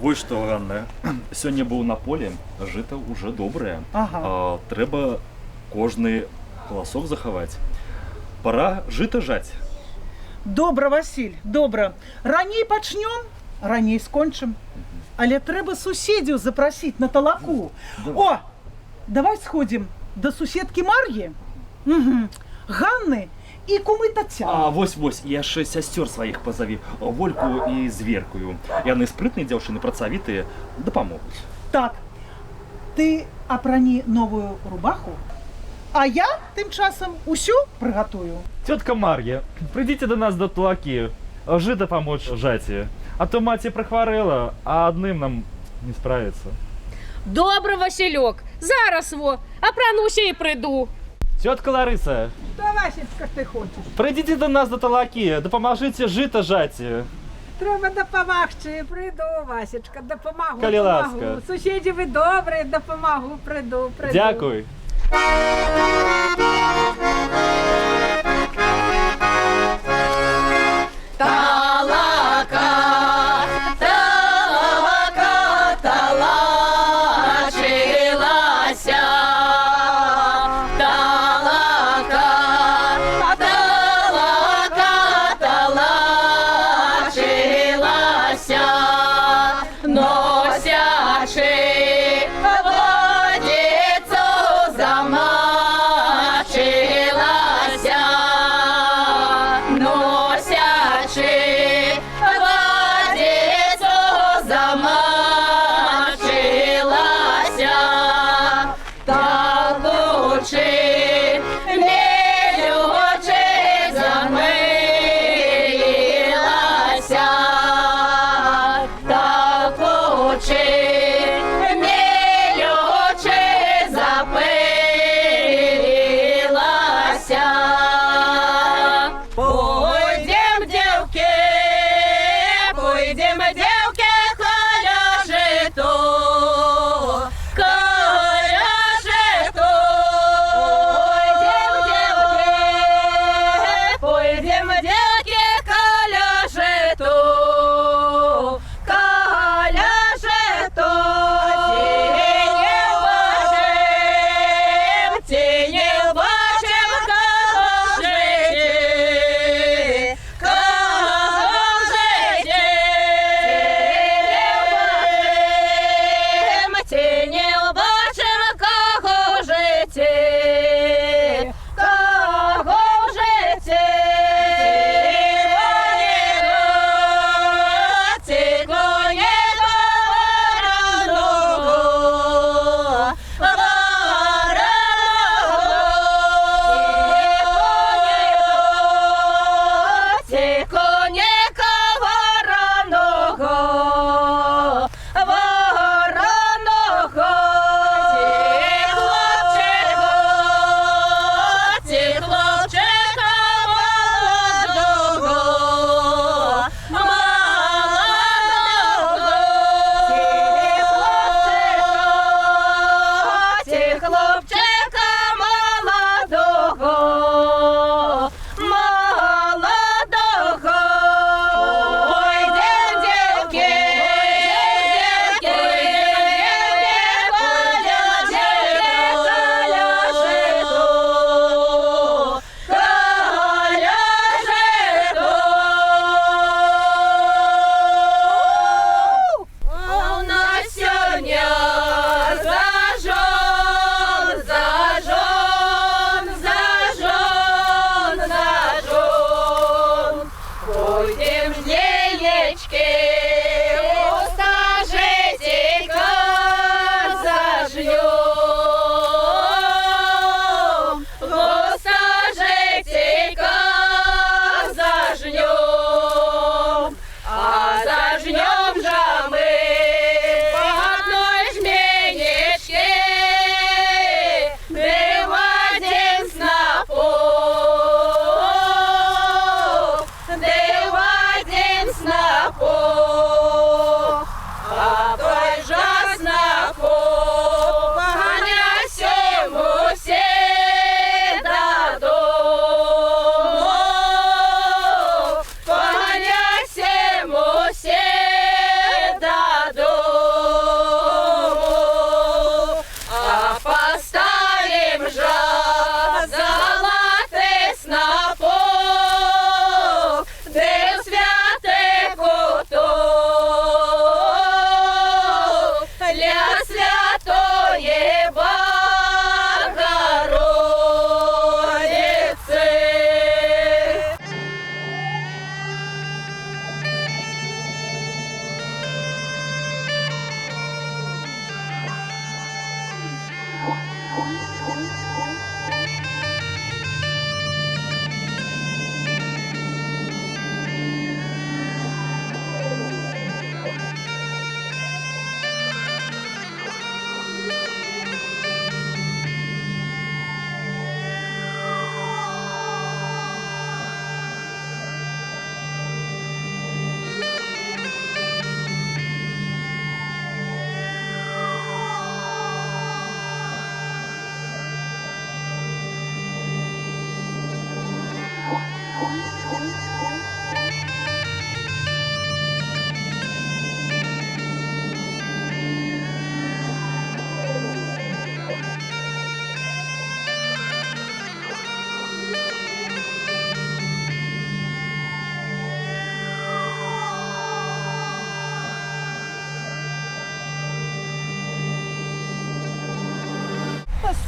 Вось што, Ганна, сёння быў на полі, жыта ўжо добрае. Ага. Трэба кожны каласок захаваць. Пора жыта жаць. Добра, Васіль, добра. Раней пачнём, раней скончым. Але трэба суседзяў запрасіць на талаку. О, давай сходзім да суседкі Мар'і, Ганны і кумы Тацяны. Вось, яшчэ сясцёр сваіх пазаві, Вольку і Зверкую. Яны спрытныя дзяўчыны, працавітыя, дапамогуць. Так, ты апрані новую рубаху, а я тым часам усё прыгатую. Тетка Мар'я, прыйдзіце до нас да талакі, жыта памочь жаці. А то маці прыхварэла, а адным нам не справіцца. Добра, Василек, зараз во, апрануся і прыйду. Тетка Ларыса, Что, Васечка, ты хочешь? прыйдзіце до нас да талакі, дапамажыце жыта жаці. Треба допомагчи, прийду, Васечка, допомагу. Коли ласка. Сусіді ви добрі, допомагу, прийду. Дякуй. Носячи водицю замачилася.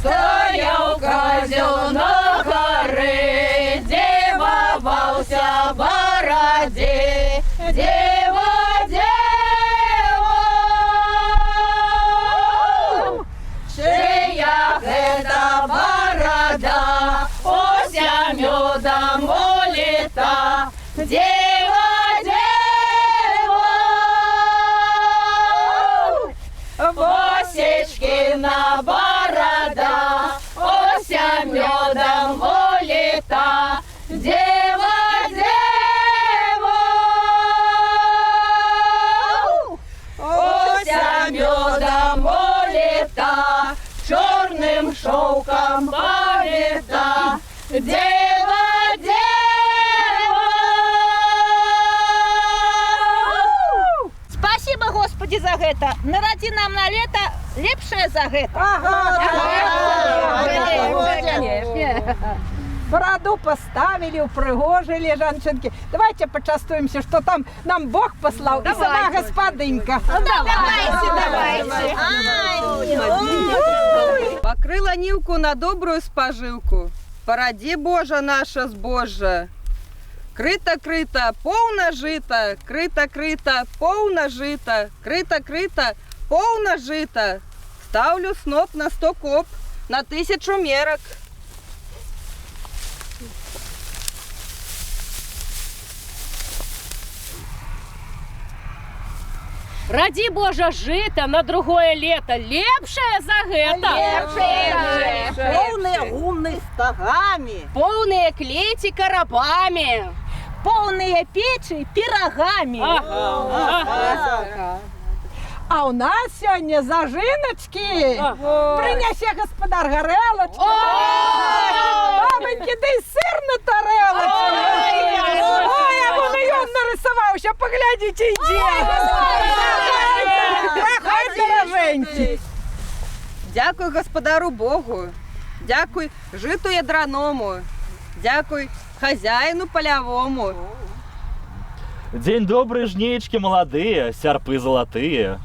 Стоял козел на горе, дивовался бороде. Дева, дева, чия это борода, ося медом улита. Дева, дева, Восечкина борода, ося медом улита. Дева, дева, ося медом улита, черным шелком повита. Дева, дева. Спасибо, Господи, за гэта. Нарадзі нам на лето лепшае за гэта. Бороду поставили, упрыгожили жанчынки. Давайте почастуемся, что там нам Бог послал. И сама господынька. Давайте. Покрыла Нивку на добрую споживку. Породи Божа наша збожжа. Крыта-крыта, поўна жыта, крыта-крыта, поўна жыта, крыта-крыта, поўна жыта. Ставлю сноп на 100 коп, на 1000 мерок. Ради Божа жито на другое лето, лепшее за гэта. Полные гумны стагами, Полные клети коробами. полные печи пирогами. А у нас сегодня зажиночки. Принеси, господар, горелочку. Бабоньки, да и сыр на тарелочку. Ой, а вон ее нарисовал. Сейчас поглядите, иди. Проходь, дороженьки. Дякуй господару Богу. Дякуй житу ядраному. Дякуй хозяину полевому. День добрый, жнеечки молодые, сярпы золотые.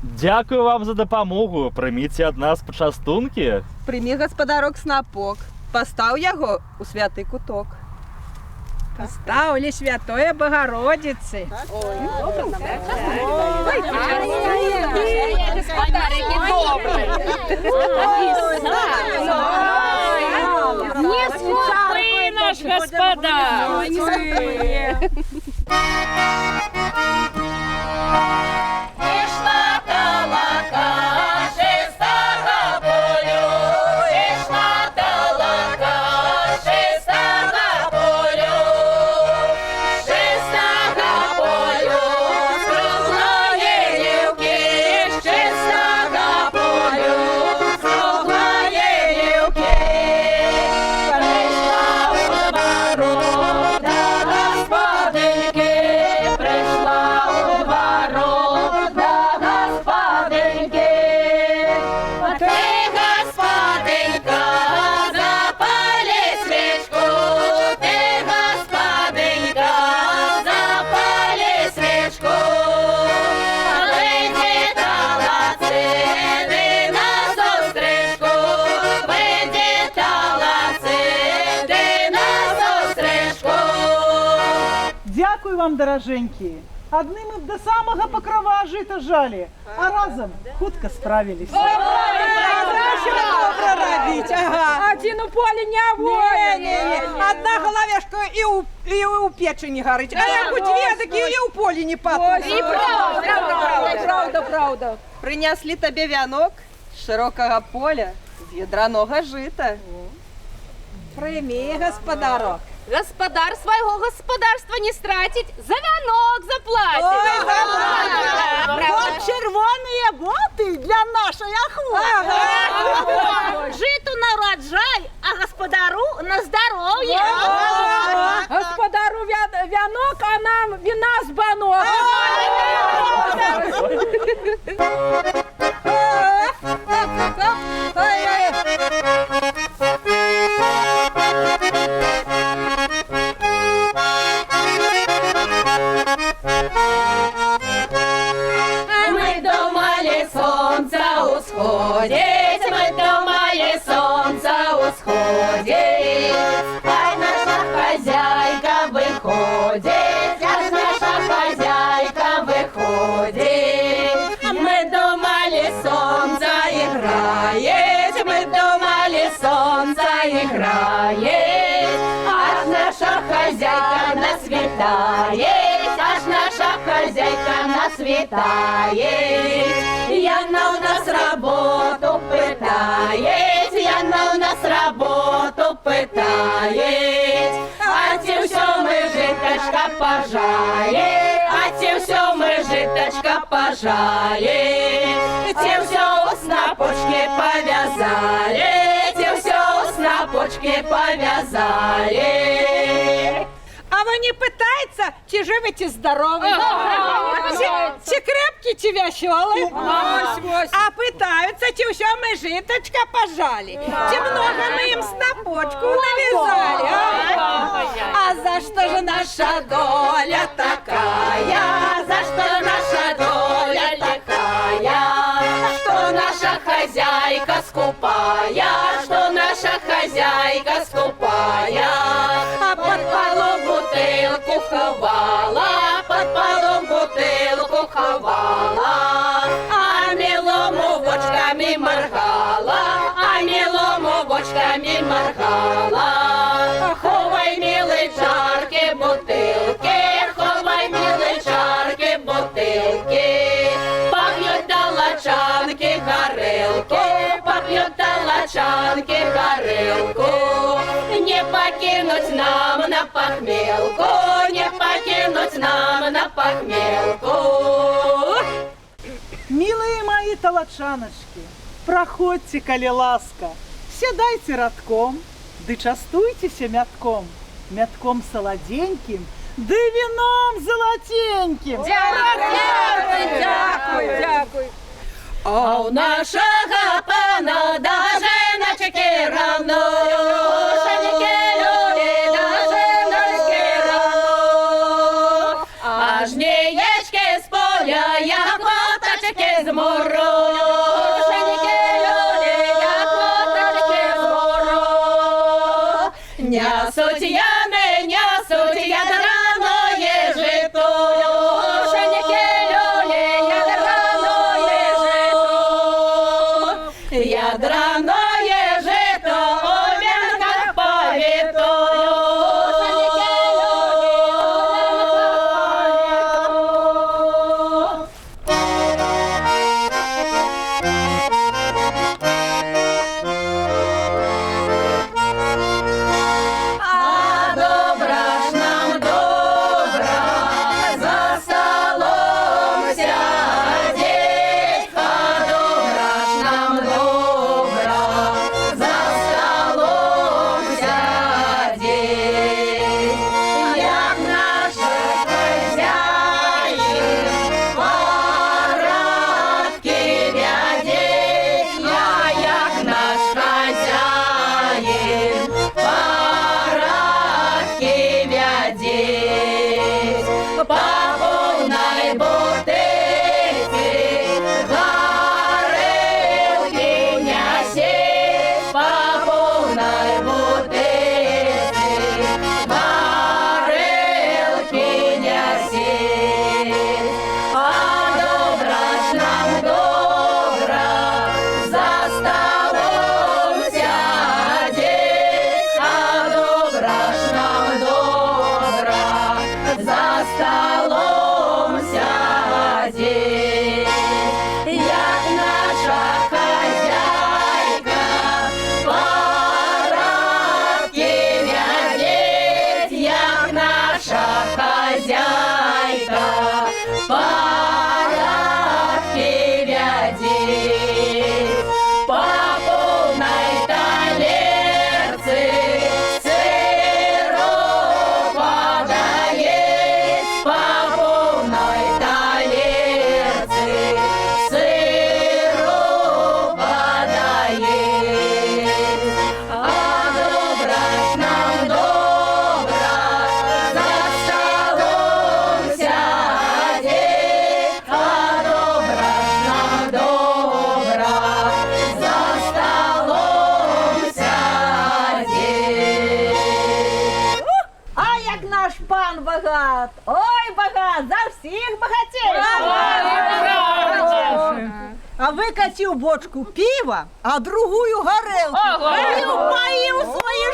Дякую вам за допомогу. Прийміть ад нас почастунки. Прими господарок снапок. Постав яго у святый куток. Поставили святое Богородицы. Господарики добрые. Не скупый наш господа. Пішла талака, шестага полю, пішла талака, шестага полю, шестага полю, круглої рівки, шестага полю, круглої рівки. Прийшла у двору до господиньки, прийшла у двору до господиньки. Ти, господинька, запали свічку, ти, господинька, запали свічку. Вилітала сиди на зустрічку, вилітала сиди на зустрічку. Дякую вам, дороженькі. Одни ми б до самого покрова жита жали, а разом хутко справились. Один у поля не воин. Одна головешка и у печени горить. А я хоть ветки и у поля не потушь. Правда. Принесли тебе вянок з широкого поля, з ядраного жита. Прими, господарок. Господар своего господарства не стратить, за вянок заплатить. Вот червоные боты для нашей охоты. Житу на урожай, а господару на здоровье. Господару вянок, а нам вина с банок. Мы думали, солнце заходить, мы думали, солнце усходит. Ай, наша хозяйка выходит, аж наша хозяйка выходит. Мы думали, солнце играет, мы думали, солнце играет. Аж наша хозяйка насветает, аж наша хозяйка насветает. Яна у нас работу пытает, Яна у нас работу пытает. А тем все мы житочка пожали, а тем все мы житочка пожали. Тем все снопочки повязали, тем все снопочки повязали. А вы не пытается, чи живете здоровы? Чи крепкие, чи веселые? А пытаются, чи все мы житочка пожали? Чи много мы им снопочку навязали? А за что же наша доля такая? За что наша доля такая? Что наша хозяйка скупая? Что наша хозяйка скупая? А под полом бутылку ховала, под полом бутылку ховала, а милому бочками моргала, а милому бочками моргала. Ховай, милый, чарки, бутылки, ховай, милый, чарки, бутылки. Попьют талачанки горелку, попьют талачанки горелку. Не покинуть нам на похмелку, не покинуть нам на похмелку. Милые мои талачаночки, проходьте, коли ласка, сядайте радком, да частуйтеся мятком, мятком солоденьким, да вином золотеньким. Дякую. А у нашого пана даже ночки равно, шаники люди даже ночки равно. А жнеечки з поля, як коточки з мору, шаники люди, як коточки з мору. Нясуть ями, нясуть ядраное жито, шаники люди, ядраное жито. Ядраное жито у венках повито. багат, ой, багат, за всіх багатей. А викатив бочку пива, а другую горелку. Поил свои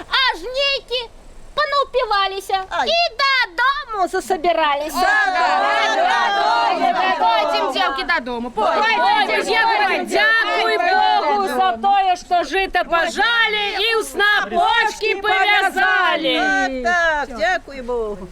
А жнейки понапивалися і додому засобирались. Пойдем, девки, додому. Пойдем, дякуй Богу за то, что жито пожали и у снопочки повязали. Так, дякую Богу.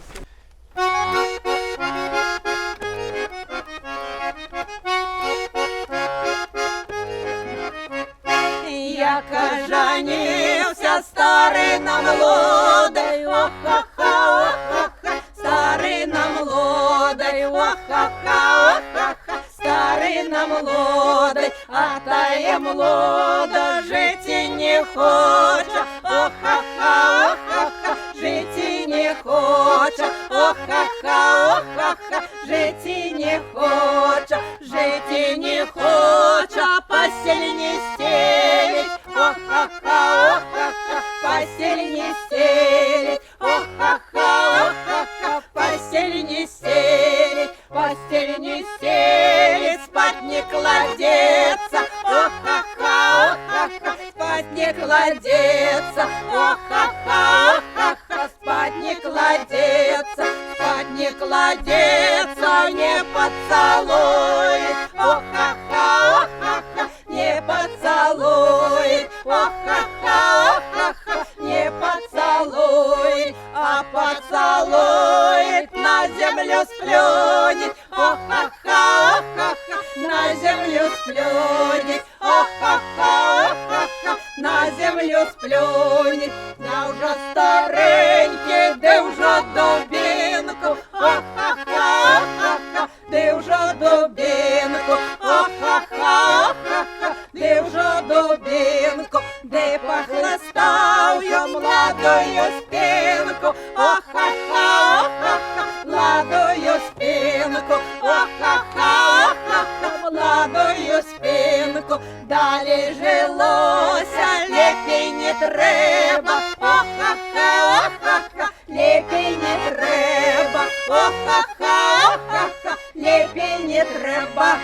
Яка жанився старий на молодий, ох-ха-ха, ох-ха-ха, старий на молодий, ох-ха-ха, ох-ха-ха, старий на молодий, а та є молода, жити не хоче, ох-ха-ха, ох-ха-ха, жити не хоче, ох-ха-ха, ох-ха-ха, жити не хоче, жити не хоче, постель не стелить, ох-ха-ха, ох-ха-ха, постель не стелить, ох-ха-ха, ох-ха-ха, постель не стелить, постель не стелить, спать не кладется, ох-ха-ха, ох-ха-ха, спать не кладется, ох-ха-ха, ох-ха-ха, спать не кладется, спать не кладется, не поцелует, ох-ха-ха, ох-ха-ха, не поцелует, ох-ха-ха, ох-ха-ха, не поцелует, а поцелует, на землю сплюнет, ох-ха-ха, ох-ха-ха, на землю сплюнет, ох-ха-ха, ох-ха-ха, на землю сплюнет, да уже старенький, да уже дубинку, ох-ха-ха, ох-ха-ха, да уже дубинку, ох-ха-ха, ох-ха-ха, да уже дубинку, да похлестал я молодую спинку, ох-ха-ха, ох-ха-ха, молодую спинку, ох-ха-ха, ох-ха-ха, молодую спинку, далі жилося, лепей не треба, ох-ха-ха, ох-ха-ха, лепей не треба, ох-ха-ха, ох-ха-ха, лепей не треба.